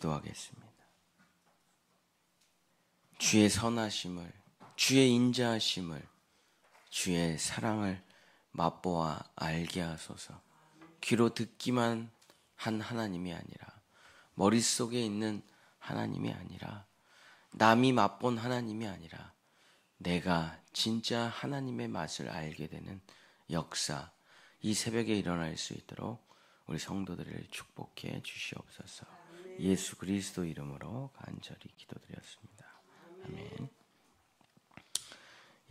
기도하겠습니다. 주의 선하심을, 주의 인자하심을, 주의 사랑을 맛보아 알게 하소서. 귀로 듣기만 한 하나님이 아니라, 머릿속에 있는 하나님이 아니라, 남이 맛본 하나님이 아니라 내가 진짜 하나님의 맛을 알게 되는 역사, 이 새벽에 일어날 수 있도록 우리 성도들을 축복해 주시옵소서. 예수 그리스도 이름으로 간절히 기도드렸습니다. 아멘.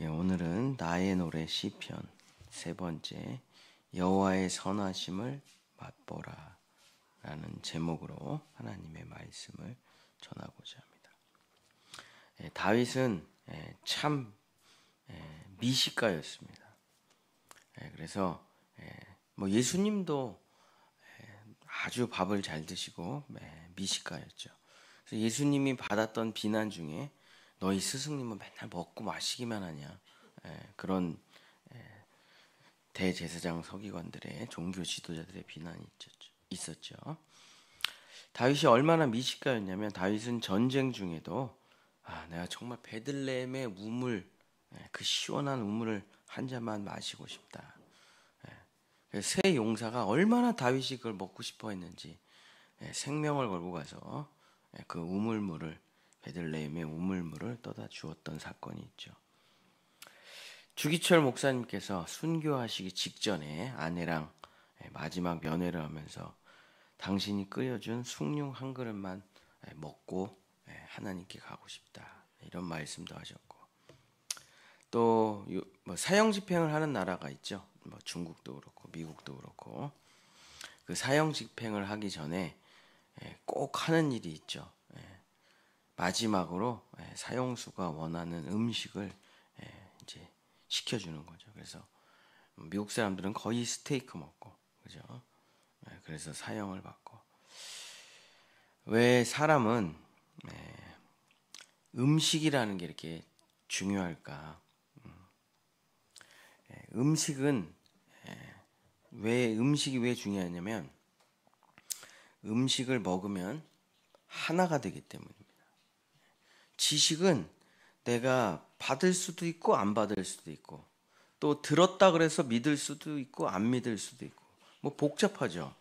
예, 오늘은 나의 노래 시편 세 번째, 여호와의 선하심을 맛보라 라는 제목으로 하나님의 말씀을 전하고자 합니다. 다윗은 참 미식가였습니다. 그래서 뭐 예수님도 아주 밥을 잘 드시고 미식가였죠. 그래서 예수님이 받았던 비난 중에 너희 스승님은 맨날 먹고 마시기만 하냐, 그런 대제사장 서기관들의 종교 지도자들의 비난이 있었죠. 다윗이 얼마나 미식가였냐면, 다윗은 전쟁 중에도 내가 정말 베들레헴의 우물, 그 시원한 우물을 한 잔만 마시고 싶다. 세 용사가 얼마나 다윗이 그걸 먹고 싶어 했는지 생명을 걸고 가서 그 우물물을, 베들레헴의 우물물을 떠다 주었던 사건이 있죠. 주기철 목사님께서 순교하시기 직전에 아내랑 마지막 면회를 하면서 당신이 끓여준 숭늉 한 그릇만 먹고 하나님께 가고 싶다, 이런 말씀도 하셨고, 또 뭐 사형 집행을 하는 나라가 있죠. 뭐 중국도 그렇고 미국도 그렇고, 그 사형 집행을 하기 전에 꼭 하는 일이 있죠. 마지막으로 사형수가 원하는 음식을 이제 시켜주는 거죠. 그래서 미국 사람들은 거의 스테이크 먹고, 그죠? 그래서 사형을 받고. 왜 사람은 음식이라는 게 이렇게 중요할까? 음식이 왜 중요하냐면, 음식을 먹으면 하나가 되기 때문입니다. 지식은 내가 받을 수도 있고 안 받을 수도 있고, 또 들었다 그래서 믿을 수도 있고 안 믿을 수도 있고, 뭐 복잡하죠.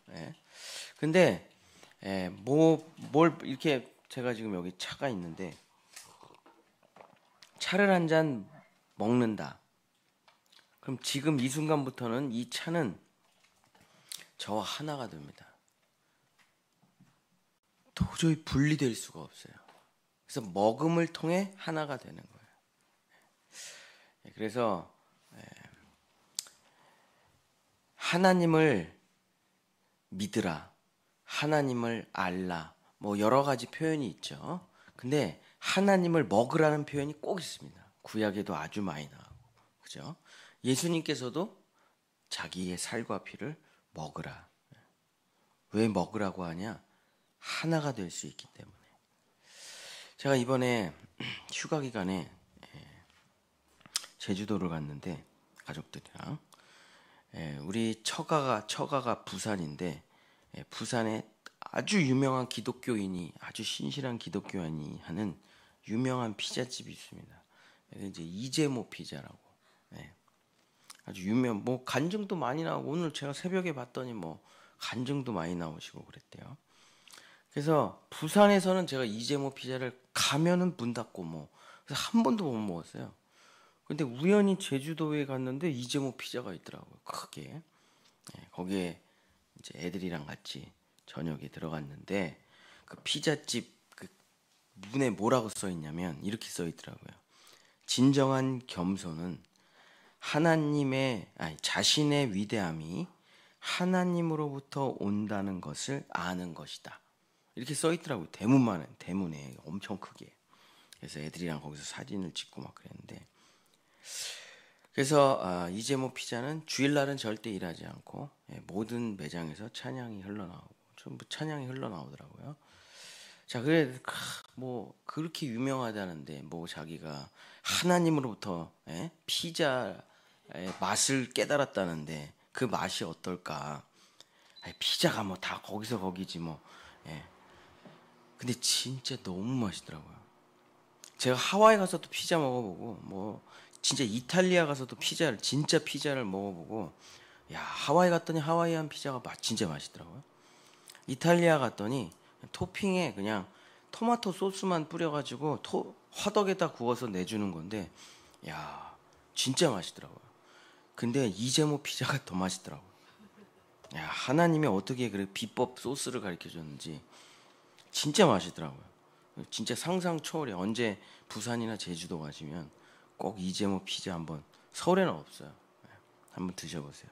근데 뭘 이렇게, 제가 지금 여기 차가 있는데 차를 한 잔 먹는다. 그럼 지금 이 순간부터는 이 차는 저와 하나가 됩니다. 도저히 분리될 수가 없어요. 그래서 먹음을 통해 하나가 되는 거예요. 그래서 하나님을 믿으라, 하나님을 알라, 뭐 여러 가지 표현이 있죠. 근데 하나님을 먹으라는 표현이 꼭 있습니다. 구약에도 아주 많이 나오고, 그죠? 예수님께서도 자기의 살과 피를 먹으라. 왜 먹으라고 하냐? 하나가 될 수 있기 때문에. 제가 이번에 휴가 기간에 제주도를 갔는데, 가족들이랑 우리 처가가 부산인데, 부산에 아주 유명한 기독교인이, 아주 신실한 기독교인이 하는 유명한 피자집이 있습니다. 이제 이재모 피자라고. 아주 뭐 간증도 많이 나오고, 오늘 제가 새벽에 봤더니 뭐 간증도 많이 나오시고 그랬대요. 그래서 부산에서는 제가 이재모 피자를 가면은 문 닫고 뭐, 그래서 한 번도 못 먹었어요. 근데 우연히 제주도에 갔는데 이재모 피자가 있더라고요, 크게. 거기에 이제 애들이랑 같이 저녁에 들어갔는데, 그 피자집 그 문에 뭐라고 써 있냐면 이렇게 써 있더라고요. 진정한 겸손은 자신의 위대함이 하나님으로부터 온다는 것을 아는 것이다, 이렇게 써 있더라고요. 대문에 엄청 크게. 그래서 애들이랑 거기서 사진을 찍고 막 그랬는데, 그래서 이재모 피자는 주일날은 절대 일하지 않고 모든 매장에서 찬양이 흘러나오고, 전부 찬양이 흘러나오더라고요. 자, 그래 뭐 그렇게 유명하다는데, 뭐 자기가 하나님으로부터 피자의 맛을 깨달았다는데 그 맛이 어떨까? 피자가 뭐 다 거기서 거기지 뭐. 근데 진짜 너무 맛있더라고요. 제가 하와이 가서도 피자 먹어보고 뭐 진짜 이탈리아 가서도 진짜 피자를 먹어보고, 야, 하와이 갔더니 하와이안 피자가 진짜 맛있더라고요. 이탈리아 갔더니 토핑에 그냥 토마토 소스만 뿌려가지고 화덕에다 구워서 내주는 건데, 야, 진짜 맛있더라고요. 근데 이재모 피자가 더 맛있더라고요. 야, 하나님이 어떻게 그래 비법 소스를 가르쳐줬는지 진짜 맛있더라고요. 진짜 상상 초월해. 언제 부산이나 제주도 가시면 꼭 이재모 피자 한번, 서울에는 없어요. 한번 드셔보세요.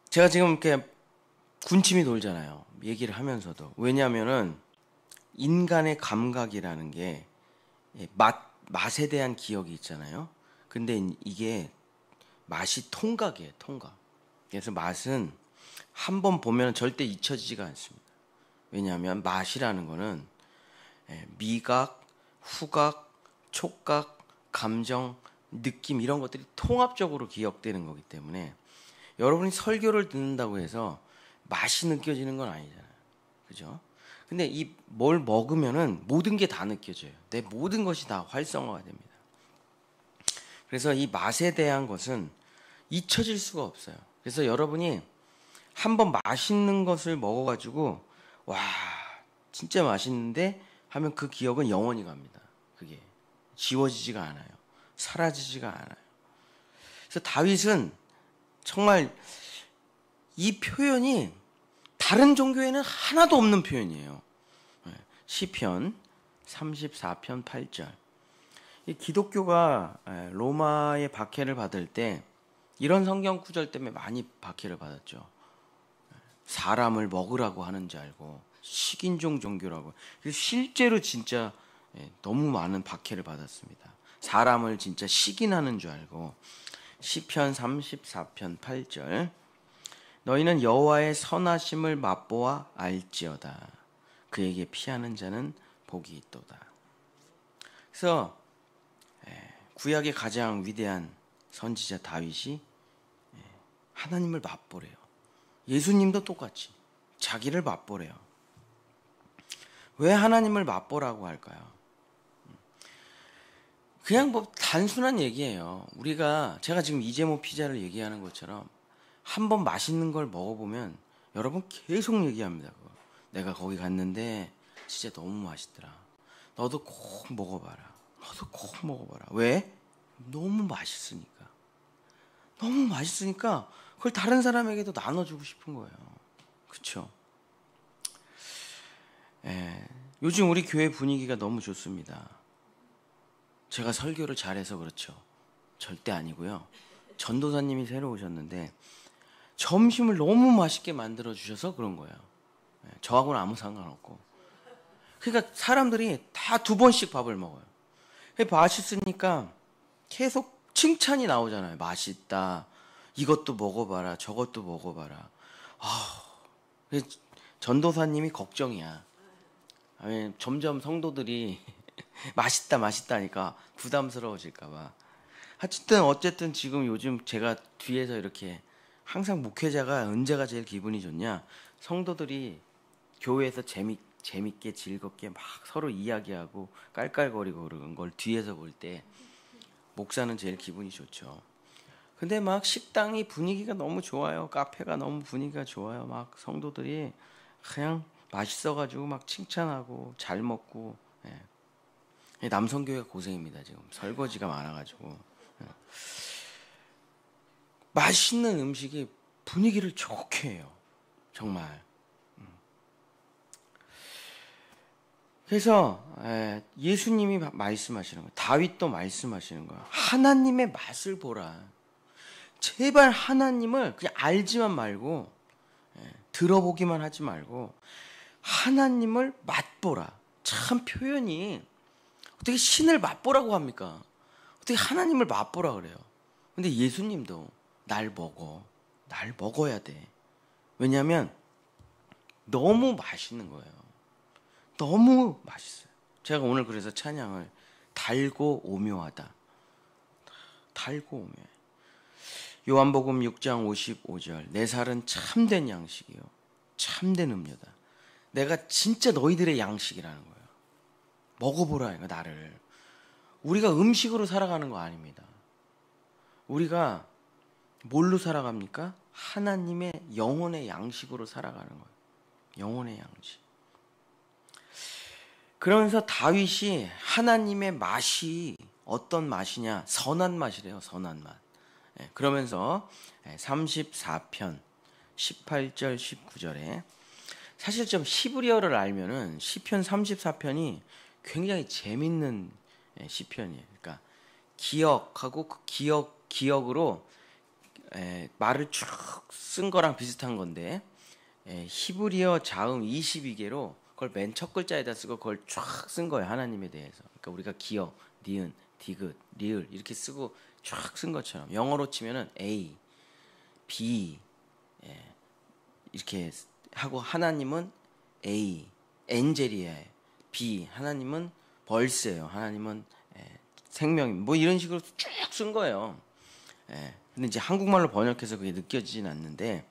제가 지금 이렇게 군침이 돌잖아요. 얘기를 하면서도. 왜냐하면은 인간의 감각이라는 게 맛에 대한 기억이 있잖아요. 근데 이게 맛이 통각이에요. 통각. 그래서 맛은 한번 보면 절대 잊혀지지가 않습니다. 왜냐하면 맛이라는 거는 미각, 후각, 촉각, 감정, 느낌 이런 것들이 통합적으로 기억되는 거기 때문에 여러분이 설교를 듣는다고 해서 맛이 느껴지는 건 아니잖아요. 그죠? 근데 이 뭘 먹으면은 모든 게 다 느껴져요. 내 모든 것이 다 활성화가 됩니다. 그래서 이 맛에 대한 것은 잊혀질 수가 없어요. 그래서 여러분이 한번 맛있는 것을 먹어가지고 와 진짜 맛있는데 하면 그 기억은 영원히 갑니다. 그게 지워지지가 않아요. 사라지지가 않아요. 그래서 다윗은 정말 이 표현이 다른 종교에는 하나도 없는 표현이에요. 시편 34편 8절. 이 기독교가 로마의 박해를 받을 때 이런 성경 구절 때문에 많이 박해를 받았죠. 사람을 먹으라고 하는 줄 알고 식인종 종교라고. 그래서 실제로 진짜 너무 많은 박해를 받았습니다. 사람을 진짜 식인하는 줄 알고. 시편 34편 8절. 너희는 여호와의 선하심을 맛보아 알지어다. 그에게 피하는 자는 복이 있도다. 그래서 구약의 가장 위대한 선지자 다윗이 하나님을 맛보래요. 예수님도 똑같이 자기를 맛보래요. 왜 하나님을 맛보라고 할까요? 그냥 뭐 단순한 얘기예요. 제가 지금 이재모 피자를 얘기하는 것처럼 한번 맛있는 걸 먹어보면 여러분 계속 얘기합니다. 그거. 내가 거기 갔는데 진짜 너무 맛있더라. 너도 꼭 먹어봐라. 너도 꼭 먹어봐라. 왜? 너무 맛있으니까. 너무 맛있으니까 그걸 다른 사람에게도 나눠주고 싶은 거예요. 그쵸? 요즘 우리 교회 분위기가 너무 좋습니다. 제가 설교를 잘해서 그렇죠. 절대 아니고요. 전도사님이 새로 오셨는데 점심을 너무 맛있게 만들어 주셔서 그런 거예요. 저하고는 아무 상관없고. 그러니까 사람들이 다 2번씩 밥을 먹어요. 맛있으니까 계속 칭찬이 나오잖아요. 맛있다. 이것도 먹어봐라. 저것도 먹어봐라. 전도사님이 걱정이야. 점점 성도들이 맛있다 하니까 부담스러워질까봐. 어쨌든 지금 요즘 제가 뒤에서 이렇게 항상 목회자가 언제가 제일 기분이 좋냐? 성도들이 교회에서 재밌게 즐겁게 막 서로 이야기하고 깔깔거리고 그러는 걸 뒤에서 볼 때 목사는 제일 기분이 좋죠. 근데 막 식당이 분위기가 너무 좋아요. 카페가 너무 분위기가 좋아요. 막 성도들이 그냥 맛있어가지고 막 칭찬하고 잘 먹고. 남성교회가 고생입니다. 지금 설거지가 많아가지고. 맛있는 음식이 분위기를 좋게 해요. 정말. 그래서 예수님이 말씀하시는 거예요. 다윗도 말씀하시는 거예요. 하나님의 맛을 보라. 제발 하나님을 그냥 알지만 말고 들어보기만 하지 말고 하나님을 맛보라. 참 표현이 어떻게 신을 맛보라고 합니까? 어떻게 하나님을 맛보라 그래요? 근데 예수님도 날 먹어야 돼. 왜냐하면 너무 맛있는 거예요. 너무 맛있어요. 제가 오늘 그래서 찬양을 달고 오묘하다. 달고 오묘해. 요한복음 6장 55절. 내 살은 참된 양식이요 참된 음료다. 내가 진짜 너희들의 양식이라는 거예요. 먹어보라 이거 나를. 우리가 음식으로 살아가는 거 아닙니다. 우리가 뭘로 살아갑니까? 하나님의 영혼의 양식으로 살아가는 거예요. 영혼의 양식. 그러면서 다윗이 하나님의 맛이 어떤 맛이냐? 선한 맛이래요. 선한 맛. 그러면서 34편 18절 19절에 사실 좀 히브리어를 알면은 시편 34편이 굉장히 재밌는 시편이에요. 그러니까 기억하고 그 기억으로 말을 쭉 쓴 거랑 비슷한 건데 히브리어 자음 22개로 그걸 맨 첫 글자에다 쓰고 그걸 쫙 쓴 거예요. 하나님에 대해서. 그러니까 우리가 기억, 니은, 디귿, 리을 이렇게 쓰고 쫙 쓴 것처럼 영어로 치면은 A, B 이렇게 하고 하나님은 A, 엔젤이에요. B, 하나님은 벌스예요. 하나님은 생명임. 뭐 이런 식으로 쭉 쓴 거예요. 근데 이제 한국말로 번역해서 그게 느껴지진 않는데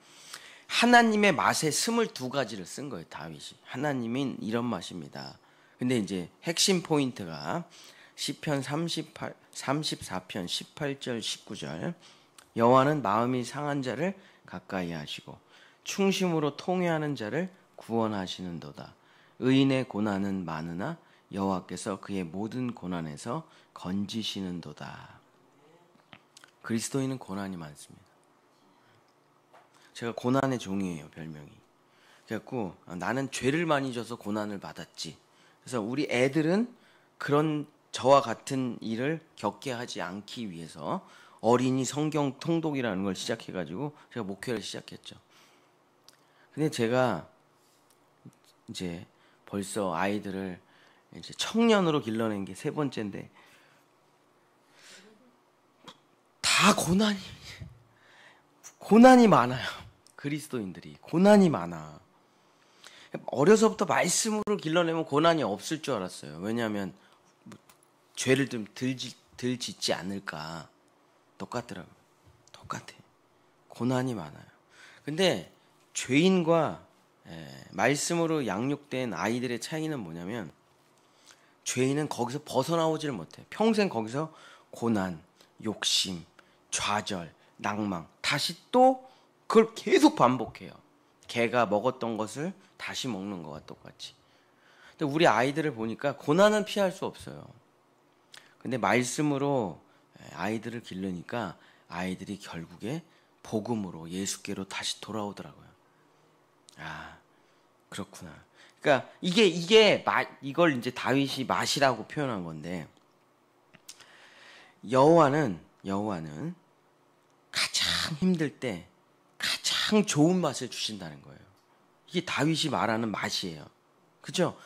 하나님의 맛의 22가지를 쓴 거예요. 다윗이. 하나님인 이런 맛입니다. 근데 이제 핵심 포인트가 시편 34편 18절 19절 여호와는 마음이 상한 자를 가까이 하시고 충심으로 통회하는 자를 구원하시는도다. 의인의 고난은 많으나 여호와께서 그의 모든 고난에서 건지시는도다. 그리스도인은 고난이 많습니다. 제가 고난의 종이에요, 별명이. 그래갖고 나는 죄를 많이 져서 고난을 받았지. 그래서 우리 애들은 그런 저와 같은 일을 겪게 하지 않기 위해서 어린이 성경 통독이라는 걸 시작해가지고 제가 목회를 시작했죠. 근데 제가 이제 벌써 아이들을 이제 청년으로 길러낸 게 3번째인데 다 고난이 많아요. 그리스도인들이 고난이 많아. 어려서부터 말씀으로 길러내면 고난이 없을 줄 알았어요. 왜냐하면 죄를 좀 덜 짓지 않을까. 똑같더라고요. 똑같아. 고난이 많아요. 근데 죄인과 말씀으로 양육된 아이들의 차이는 뭐냐면 죄인은 거기서 벗어나오지를 못해. 평생 거기서 고난, 욕심, 좌절, 낭망 다시 또 그걸 계속 반복해요. 개가 먹었던 것을 다시 먹는 것과 똑같이. 근데 우리 아이들을 보니까 고난은 피할 수 없어요. 근데 말씀으로 아이들을 기르니까 아이들이 결국에 복음으로 예수께로 다시 돌아오더라고요. 아, 그렇구나. 그러니까 이걸 이제 다윗이 맛이라고 표현한 건데 여호와는 가장 힘들 때 가장 좋은 맛을 주신다는 거예요. 이게 다윗이 말하는 맛이에요. 그죠?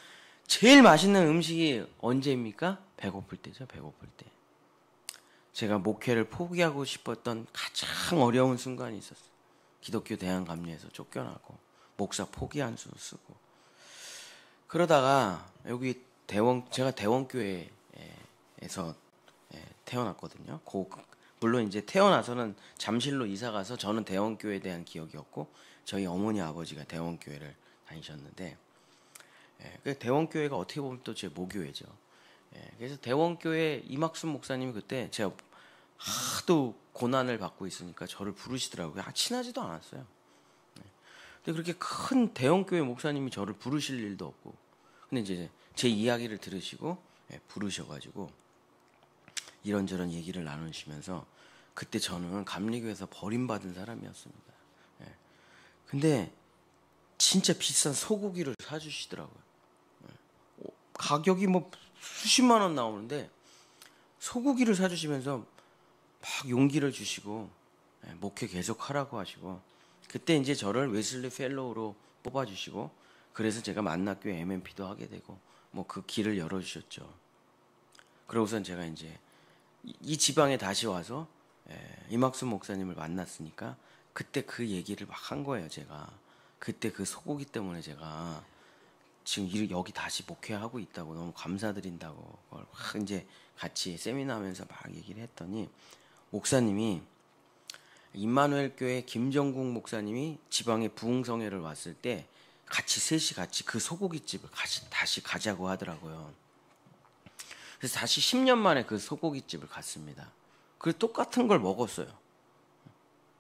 제일 맛있는 음식이 언제입니까? 배고플 때죠. 배고플 때. 제가 목회를 포기하고 싶었던 가장 어려운 순간이 있었어요. 기독교 대한감리에서 쫓겨나고 목사 포기한 수 쓰고 그러다가 여기 제가 대원교회에서 태어났거든요. 물론 이제 태어나서는 잠실로 이사 가서 저는 대원교회에 대한 기억이었고 저희 어머니 아버지가 대원교회를 다니셨는데 그 대원교회가 어떻게 보면 또 제 모교회죠. 그래서 대원교회 이막순 목사님이 그때 제가 하도 고난을 받고 있으니까 저를 부르시더라고요. 친하지도 않았어요. 근데 그렇게 큰 대원교회 목사님이 저를 부르실 일도 없고 근데 이제 제 이야기를 들으시고 부르셔가지고 이런저런 얘기를 나누시면서 그때 저는 감리교에서 버림받은 사람이었습니다. 근데 진짜 비싼 소고기를 사주시더라고요. 가격이 뭐 수십만 원 나오는데 소고기를 사주시면서 막 용기를 주시고 목회 계속 하라고 하시고 그때 이제 저를 웨슬리 펠로우로 뽑아주시고 그래서 제가 만나교회 MMP도 하게 되고 뭐 그 길을 열어주셨죠. 그러고선 제가 이제 이 지방에 다시 와서 이막순 목사님을 만났으니까 그때 그 얘기를 막 한 거예요. 제가 그때 그 소고기 때문에 제가 지금 여기 다시 목회하고 있다고 너무 감사드린다고 그걸 막 이제 같이 세미나 하면서 막 얘기를 했더니 목사님이 임마누엘 교회 김정국 목사님이 지방에 부흥성회를 왔을 때 같이 셋이 같이 그 소고기집을 다시 가자고 하더라고요. 그래서 다시 10년 만에 그 소고기집을 갔습니다. 그리고 똑같은 걸 먹었어요.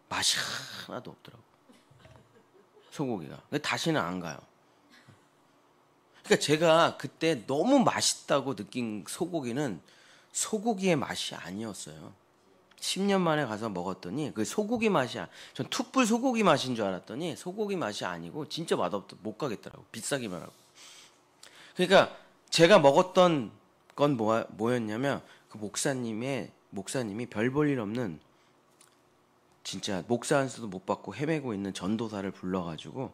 맛이 하나도 없더라고요. 소고기가. 다시는 안 가요. 그러니까 제가 그때 너무 맛있다고 느낀 소고기는 소고기의 맛이 아니었어요. 10년 만에 가서 먹었더니 그 소고기 맛이 전 툭불 소고기 맛인 줄 알았더니 소고기 맛이 아니고 진짜 맛없더 못 가겠더라고. 비싸기만 하고. 그러니까 제가 먹었던 건 뭐였냐면 그 목사님이 별 볼 일 없는 진짜 목사 안수도 못 받고 헤매고 있는 전도사를 불러가지고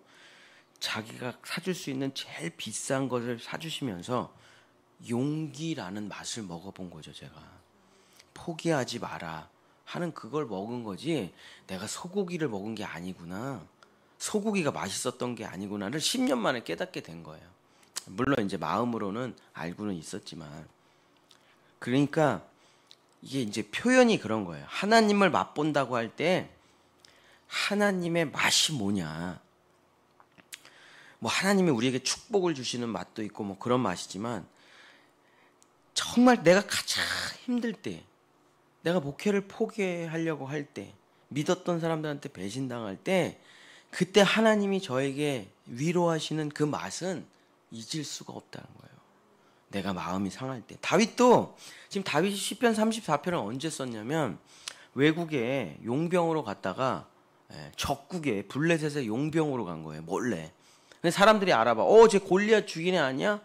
자기가 사줄 수 있는 제일 비싼 것을 사주시면서 용기라는 맛을 먹어본 거죠. 제가 포기하지 마라 하는 그걸 먹은 거지 내가 소고기를 먹은 게 아니구나, 소고기가 맛있었던 게 아니구나를 10년 만에 깨닫게 된 거예요. 물론 이제 마음으로는 알고는 있었지만. 그러니까 이게 이제 표현이 그런 거예요. 하나님을 맛본다고 할 때 하나님의 맛이 뭐냐, 뭐 하나님이 우리에게 축복을 주시는 맛도 있고 뭐 그런 맛이지만 정말 내가 가장 힘들 때, 내가 목회를 포기하려고 할 때, 믿었던 사람들한테 배신당할 때, 그때 하나님이 저에게 위로하시는 그 맛은 잊을 수가 없다는 거예요. 내가 마음이 상할 때. 다윗도 지금 다윗이 시편 34편을 언제 썼냐면 외국에 용병으로 갔다가 적국에 블레셋의 용병으로 간 거예요. 몰래. 근데 사람들이 알아봐. 쟤 골리앗 죽인 애 아니야?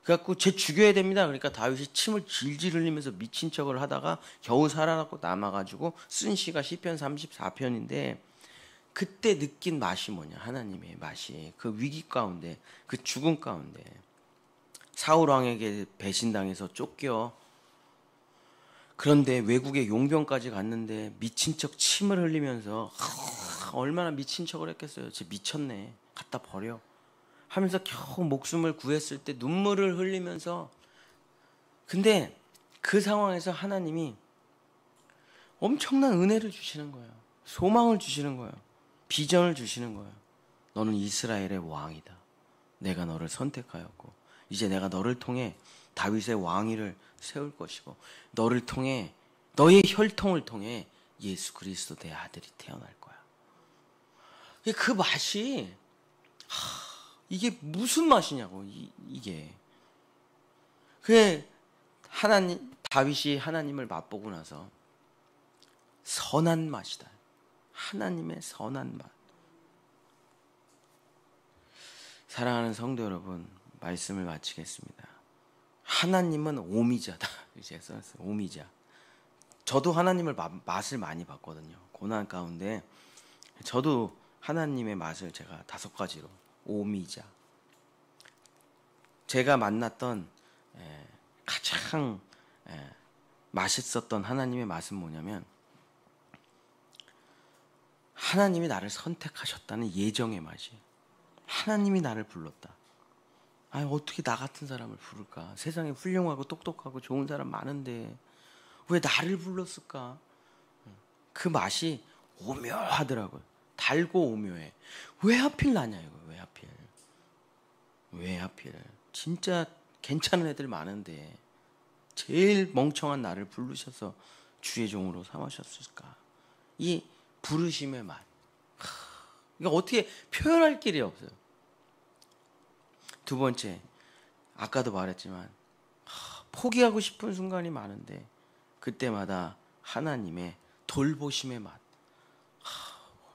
그래갖고 쟤 죽여야 됩니다. 그러니까 다윗이 침을 질질 흘리면서 미친 척을 하다가 겨우 살아남고 남아가지고 쓴 시가 시편 34편인데 그때 느낀 맛이 뭐냐, 하나님의 맛이. 그 위기 가운데, 그 죽음 가운데 사울 왕에게 배신당해서 쫓겨. 그런데 외국에 용병까지 갔는데 미친 척 침을 흘리면서 얼마나 미친 척을 했겠어요. 쟤 미쳤네, 갖다 버려 하면서 겨우 목숨을 구했을 때 눈물을 흘리면서. 근데 그 상황에서 하나님이 엄청난 은혜를 주시는 거예요. 소망을 주시는 거예요. 비전을 주시는 거예요. 너는 이스라엘의 왕이다. 내가 너를 선택하였고 이제 내가 너를 통해 다윗의 왕위를 세울 것이고 너를 통해, 너의 혈통을 통해 예수 그리스도 내 아들이 태어날 거야. 그 맛이 이게 무슨 맛이냐고. 이게 다윗이 하나님을 맛보고 나서 선한 맛이다. 하나님의 선한 맛. 사랑하는 성도 여러분, 말씀을 마치겠습니다. 하나님은 오미자다. 제가 써놨어요. 오미자. 저도 하나님을 맛을 많이 봤거든요. 고난 가운데 저도 하나님의 맛을 제가 5가지로. 오미자. 제가 만났던 가장 맛있었던 하나님의 맛은 뭐냐면 하나님이 나를 선택하셨다는 예정의 맛이에요. 하나님이 나를 불렀다. 어떻게 나 같은 사람을 부를까? 세상에 훌륭하고 똑똑하고 좋은 사람 많은데 왜 나를 불렀을까? 그 맛이 오묘하더라고요. 달고 오묘해. 왜 하필 나냐 이거. 왜 하필. 진짜 괜찮은 애들 많은데 제일 멍청한 나를 부르셔서 주의 종으로 삼으셨을까? 이 부르심의 맛. 이거 어떻게 표현할 길이 없어요. 두 번째, 아까도 말했지만 포기하고 싶은 순간이 많은데 그때마다 하나님의 돌보심의 맛.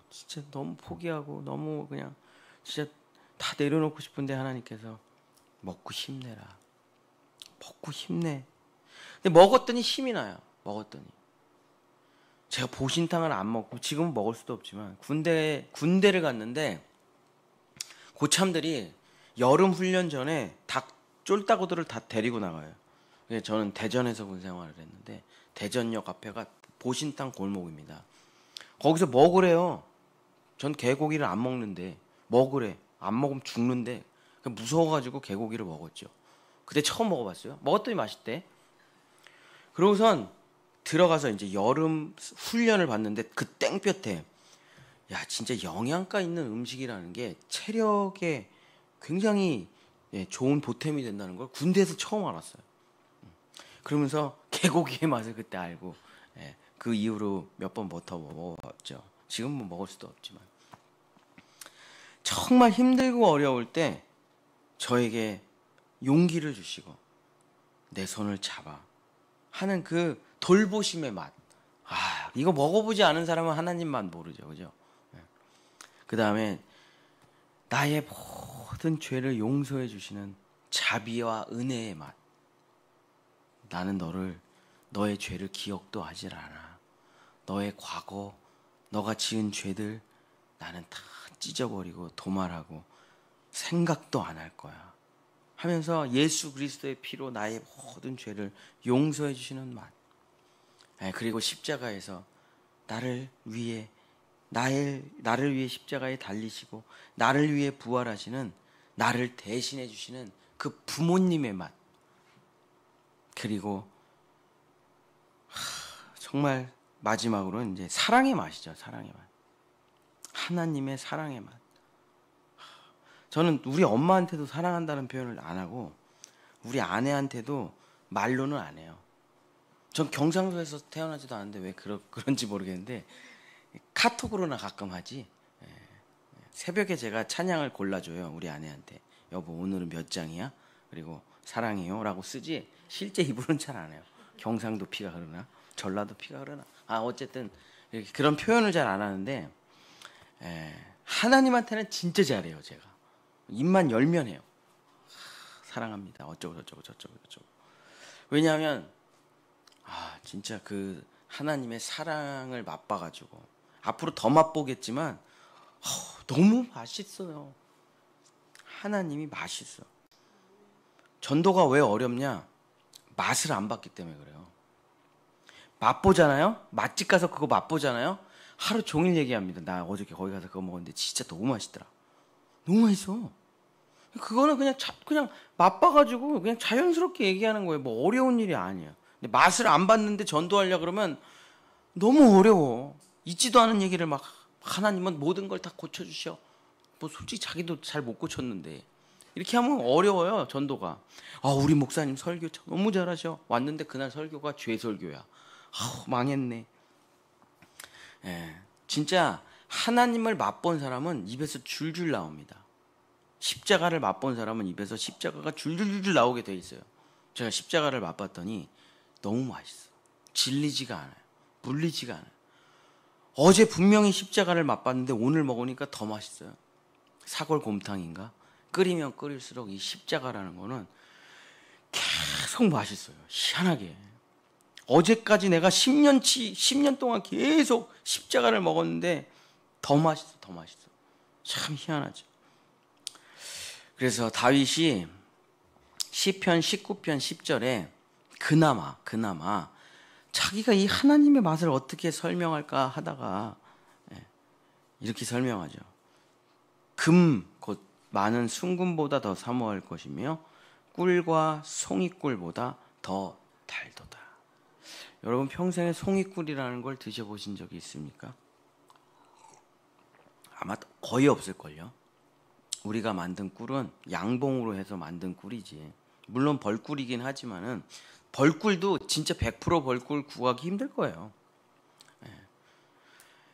진짜 너무 포기하고 너무 그냥 진짜 다 내려놓고 싶은데 하나님께서 먹고 힘내라. 먹고 힘내. 근데 먹었더니 힘이 나요. 먹었더니. 제가 보신탕을 안 먹고 지금은 먹을 수도 없지만 군대를 갔는데 고참들이 여름 훈련 전에 닭 쫄따구들을 다 데리고 나가요. 저는 대전에서 군 생활을 했는데 대전역 앞에가 보신탕 골목입니다. 거기서 먹으래요. 전 개고기를 안 먹는데 먹으래. 안 먹으면 죽는데 무서워가지고 개고기를 먹었죠. 그때 처음 먹어봤어요. 먹었더니 맛있대. 그러고선 들어가서 이제 여름 훈련을 봤는데 그 땡볕에 진짜 영양가 있는 음식이라는 게 체력에 굉장히 좋은 보탬이 된다는 걸 군대에서 처음 알았어요. 그러면서 개고기의 맛을 그때 알고 그 이후로 몇 번 더 먹어봤죠. 지금 뭐 먹을 수도 없지만 정말 힘들고 어려울 때 저에게 용기를 주시고 내 손을 잡아 하는 그 돌보심의 맛. 이거 먹어보지 않은 사람은 하나님만 모르죠. 그죠? 그 다음에 나의 모든 죄를 용서해 주시는 자비와 은혜의 맛. 나는 너의 죄를 기억도 하질 않아. 너의 과거, 너가 지은 죄들 나는 다 찢어버리고 도말하고 생각도 안 할 거야 하면서 예수 그리스도의 피로 나의 모든 죄를 용서해 주시는 맛. 그리고 십자가에서 나를 위해 십자가에 달리시고 나를 위해 부활하시는, 나를 대신해 주시는 그 부모님의 맛. 그리고 정말 마지막으로는 이제 사랑의 맛이죠. 사랑의 맛. 하나님의 사랑의 맛. 저는 우리 엄마한테도 사랑한다는 표현을 안 하고 우리 아내한테도 말로는 안 해요. 전 경상도에서 태어나지도 않은데 왜 그런지 모르겠는데 카톡으로나 가끔 하지. 새벽에 제가 찬양을 골라줘요. 우리 아내한테. 여보 오늘은 몇 장이야? 그리고 사랑해요 라고 쓰지 실제 입으로는 잘 안 해요. 경상도 피가 흐르나? 전라도 피가 흐르나? 어쨌든 그런 표현을 잘 안 하는데 하나님한테는 진짜 잘해요. 제가 입만 열면 해요. 사랑합니다. 어쩌고 저쩌고. 왜냐하면 진짜 그 하나님의 사랑을 맛봐가지고 앞으로 더 맛보겠지만 너무 맛있어요. 하나님이 맛있어. 전도가 왜 어렵냐? 맛을 안 봤기 때문에 그래요. 맛보잖아요? 맛집 가서 그거 맛보잖아요? 하루 종일 얘기합니다. 나 어저께 거기 가서 그거 먹었는데 진짜 너무 맛있더라. 너무 맛있어. 그거는 그냥 맛봐가지고 그냥 자연스럽게 얘기하는 거예요. 뭐 어려운 일이 아니에요. 근데 맛을 안 봤는데 전도하려 그러면 너무 어려워. 있지도 않은 얘기를 막 하나님은 모든 걸 다 고쳐주셔. 뭐 솔직히 자기도 잘 못 고쳤는데 이렇게 하면 어려워요. 전도가. 우리 목사님 설교 너무 잘하셔. 왔는데 그날 설교가 죄 설교야. 망했네. 진짜 하나님을 맛본 사람은 입에서 줄줄 나옵니다. 십자가를 맛본 사람은 입에서 십자가가 줄줄줄 나오게 돼 있어요. 제가 십자가를 맛봤더니 너무 맛있어. 질리지가 않아요. 물리지가 않아요. 어제 분명히 십자가를 맛봤는데 오늘 먹으니까 더 맛있어요. 사골곰탕인가? 끓이면 끓일수록 이 십자가라는 거는 계속 맛있어요. 희한하게. 어제까지 내가 10년 동안 계속 십자가를 먹었는데 더 맛있어. 참 희한하죠. 그래서 다윗이 시편 19편 10절에 그나마 자기가 이 하나님의 맛을 어떻게 설명할까 하다가 이렇게 설명하죠. 금 곧 많은 순금보다 더 사모할 것이며 꿀과 송이꿀보다 더 달도다. 여러분 평생에 송이꿀이라는 걸 드셔보신 적이 있습니까? 아마 거의 없을걸요. 우리가 만든 꿀은 양봉으로 해서 만든 꿀이지. 물론 벌꿀이긴 하지만은 벌꿀도 진짜 100% 벌꿀 구하기 힘들 거예요.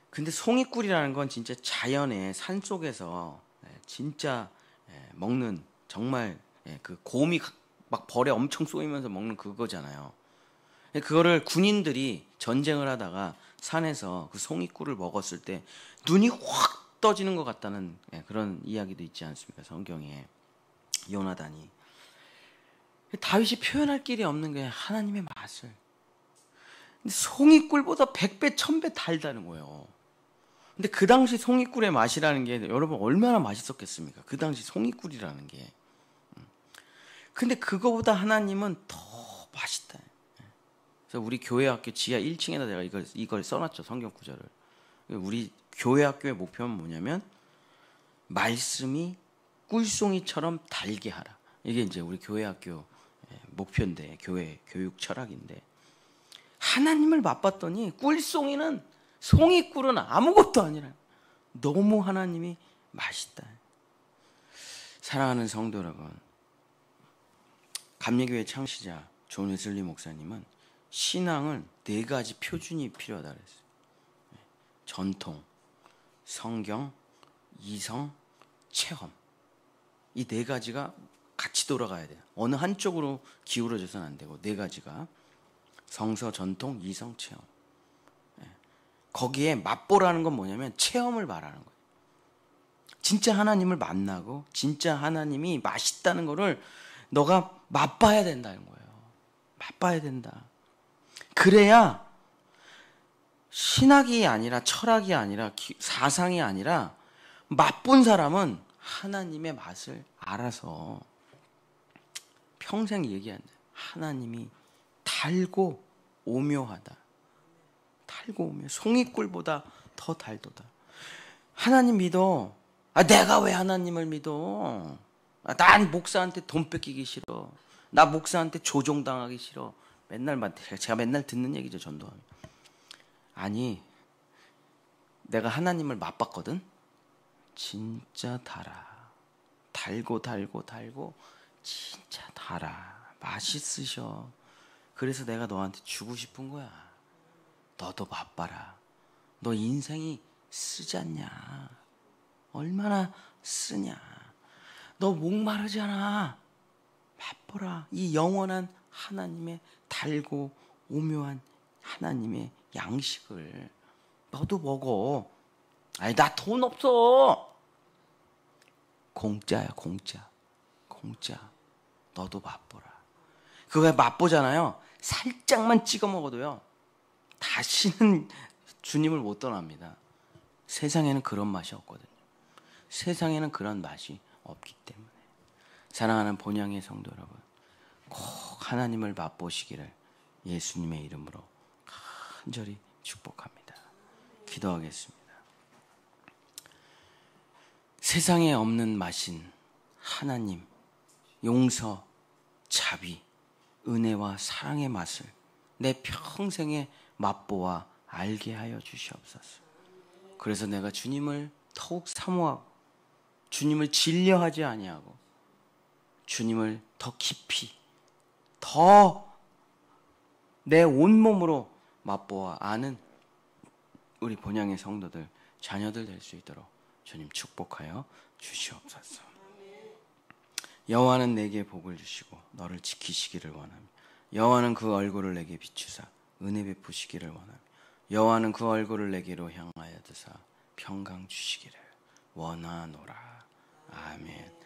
근데 송이꿀이라는 건 진짜 자연의 산속에서 진짜 먹는 정말 그 곰이 막 벌에 엄청 쏘이면서 먹는 그거잖아요. 그거를 군인들이 전쟁을 하다가 산에서 그 송이꿀을 먹었을 때 눈이 확 떠지는 것 같다는 그런 이야기도 있지 않습니까? 성경에 요나단이. 다윗이 표현할 길이 없는 게 하나님의 맛을. 근데 송이꿀보다 100배, 1000배 달다는 거예요. 근데 그 당시 송이꿀의 맛이라는 게 여러분 얼마나 맛있었겠습니까? 그 당시 송이꿀이라는 게. 근데 그거보다 하나님은 더 맛있다. 그래서 우리 교회 학교 지하 1층에다 내가 이걸 써놨죠. 성경 구절을. 우리 교회 학교의 목표는 뭐냐면 말씀이 꿀송이처럼 달게 하라. 이게 이제 우리 교회 학교 목표인데, 교회 교육 철학인데, 하나님을 맛봤더니 꿀송이는, 송이꿀은 아무것도 아니라 너무 하나님이 맛있다. 사랑하는 성도 여러분, 감리교회 창시자 존 웨슬리 목사님은 신앙은 4가지 표준이 필요하다 그랬어요. 전통, 성경, 이성, 체험. 이 4가지가 같이 돌아가야 돼요. 어느 한쪽으로 기울어져서는 안 되고 4가지가 성서, 전통, 이성, 체험. 거기에 맛보라는 건 뭐냐면 체험을 말하는 거예요. 진짜 하나님을 만나고 진짜 하나님이 맛있다는 거를 너가 맛봐야 된다는 거예요. 맛봐야 된다. 그래야 신학이 아니라 철학이 아니라 사상이 아니라 맛본 사람은 하나님의 맛을 알아서 평생 얘기한다. 하나님이 달고 오묘하다. 달고 오묘. 송이꿀보다 더 달도다. 하나님 믿어. 내가 왜 하나님을 믿어? 난 목사한테 돈 뺏기기 싫어. 나 목사한테 조종당하기 싫어. 제가 맨날 듣는 얘기죠, 전도하면. 아니, 내가 하나님을 맛봤거든? 진짜 달아. 달고 진짜 달아. 맛있으셔. 그래서 내가 너한테 주고 싶은 거야. 너도 맛봐라. 너 인생이 쓰잖냐. 얼마나 쓰냐. 너 목마르잖아. 맛보라. 이 영원한 하나님의 달고 오묘한 하나님의 양식을 너도 먹어. 아니, 나 돈 없어. 공짜야, 공짜. 너도 맛보라. 그거 맛보잖아요. 살짝만 찍어 먹어도요, 다시는 주님을 못 떠납니다. 세상에는 그런 맛이 없거든요. 세상에는 그런 맛이 없기 때문에. 사랑하는 본향의 성도 여러분, 꼭 하나님을 맛보시기를 예수님의 이름으로 간절히 축복합니다. 기도하겠습니다. 세상에 없는 맛인 하나님, 용서, 자비, 은혜와 사랑의 맛을 내 평생에 맛보아 알게 하여 주시옵소서. 그래서 내가 주님을 더욱 사모하고 주님을 질려하지 아니하고 주님을 더 깊이 더 내 온몸으로 맛보아 아는 우리 본향의 성도들, 자녀들 될 수 있도록 주님 축복하여 주시옵소서. 여호와는 내게 복을 주시고 너를 지키시기를 원하며 여호와는 그 얼굴을 내게 비추사 은혜 베푸시기를 원하며 여호와는 그 얼굴을 내게로 향하여 드사 평강 주시기를 원하노라. 아멘.